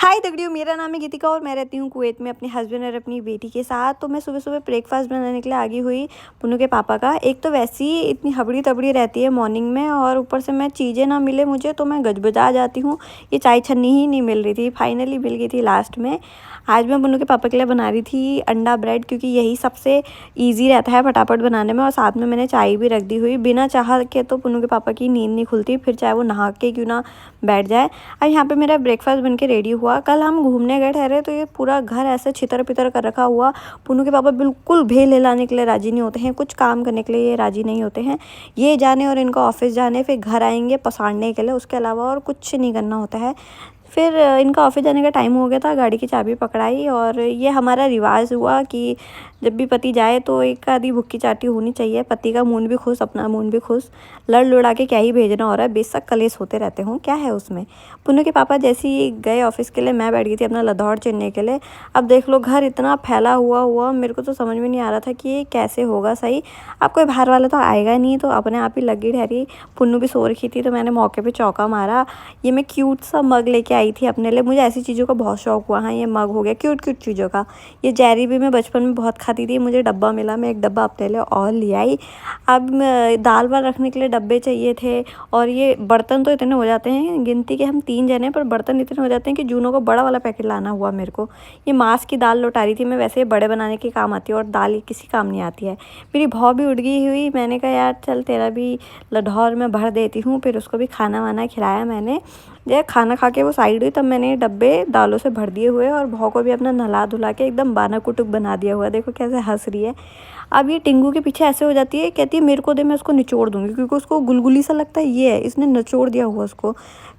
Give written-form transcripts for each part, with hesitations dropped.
हाय दगड़ियों, मेरा नाम है गीतिका और मैं रहती हूँ कुवैत में अपने हस्बैंड और अपनी बेटी के साथ। तो मैं सुबह सुबह ब्रेकफास्ट बनाने के लिए आ गई हुई पुन्नू के पापा का। एक तो वैसे ही इतनी हबड़ी तबड़ी रहती है मॉर्निंग में, और ऊपर से मैं चीज़ें ना मिले मुझे तो मैं गजबजा जाती हूँ। ये चाय छन्नी ही नहीं मिल रही थी, फाइनली मिल गई थी लास्ट में। आज मैं पुन्नू के पापा के लिए बना रही थी अंडा ब्रेड, क्योंकि यही सबसे ईजी रहता है फटाफट बनाने में। और साथ में मैंने चाय भी रख दी हुई। बिना चाह के तो पुन्नू के पापा की नींद नहीं खुलती, फिर चाहे वो नहा के क्यों ना बैठ जाए। और यहाँ पे मेरा ब्रेकफास्ट बन के रेडी हुआ। कल हम घूमने गए ठहरे तो ये पूरा घर ऐसे छितर पितर कर रखा हुआ। पुन्नू के पापा बिल्कुल भेल हिलाने के लिए राज़ी नहीं होते हैं, कुछ काम करने के लिए ये राज़ी नहीं होते हैं। ये जाने और इनको ऑफिस जाने, फिर घर आएंगे पसारने के लिए, उसके अलावा और कुछ नहीं करना होता है। फिर इनका ऑफिस जाने का टाइम हो गया था, गाड़ी की चाबी पकड़ाई। और ये हमारा रिवाज हुआ कि जब भी पति जाए तो एक आधी भुक्की चाटी होनी चाहिए। पति का मूड भी खुश, अपना मूड भी खुश। लड़ लुड़ा के क्या ही भेजना हो रहा है, बेशक कलेश होते रहते हों, क्या है उसमें। पुन्नू के पापा जैसे ही गए ऑफिस के लिए, मैं बैठ गई थी अपना लदौड़ चुनने के लिए। अब देख लो घर इतना फैला हुआ मेरे को तो समझ में नहीं आ रहा था कि ये कैसे होगा सही। अब कोई बाहर वाला तो आएगा नहीं, तो अपने आप ही लगी ठहरी। पुन्नू भी सो रखी थी तो मैंने मौके पे चौका मारा। ये मैं क्यूट सा मग लेके आई थी अपने लिए, मुझे ऐसी चीज़ों का बहुत शौक हुआ। हाँ, ये मग हो गया क्यूट क्यूट चीज़ों का। ये जेरी भी मैं बचपन में बहुत खाती थी, मुझे डब्बा मिला, मैं एक डब्बा अपने लिए और ले आई। अब दाल वाल रखने के लिए डब्बे चाहिए थे। और ये बर्तन तो इतने हो जाते हैं, गिनती के हम 3 जने, पर बर्तन इतने हो जाते हैं कि जूनों को बड़ा वाला पैकेट लाना हुआ मेरे को। ये मांस की दाल लौटा रही थी मैं, वैसे बड़े बनाने के काम आती है और दाल ये किसी काम नहीं आती है। मेरी भौ भी उड़ गई हुई, मैंने कहा यार चल तेरा भी लढौर में भर देती हूँ। फिर उसको भी खाना वाना खिलाया मैंने। जब खाना खा के वो साइड हुई तब मैंने डब्बे दालों से भर दिए हुए और भौ को भी अपना नहला धुला के एकदम बाना कुटुक बना दिया हुआ। देखो कैसे हंस रही है। अब ये टिंगू के पीछे ऐसे हो जाती है, कहती है मेरे को दे, मैं उसको निचोड़ दूंगी, क्योंकि उसको गुलगुली सा लगता है। ये है, इसने निचोड़ दिया हुआ उसको।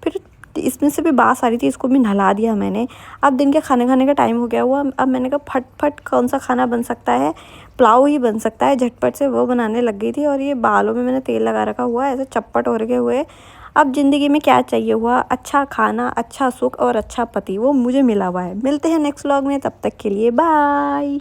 फिर इसमें से भी बास आ रही थी, इसको भी नहला दिया मैंने। अब दिन के खाने खाने का टाइम हो गया हुआ। अब मैंने कहा फट फट कौन सा खाना बन सकता है, पुलाव ही बन सकता है झटपट से, वो बनाने लग गई थी। और ये बालों में मैंने तेल लगा रखा हुआ है, ऐसे चप्पट हो रखे हुए। अब ज़िंदगी में क्या चाहिए हुआ, अच्छा खाना, अच्छा सुख और अच्छा पति, वो मुझे मिला हुआ है। मिलते हैं नेक्स्ट व्लॉग में, तब तक के लिए बाय।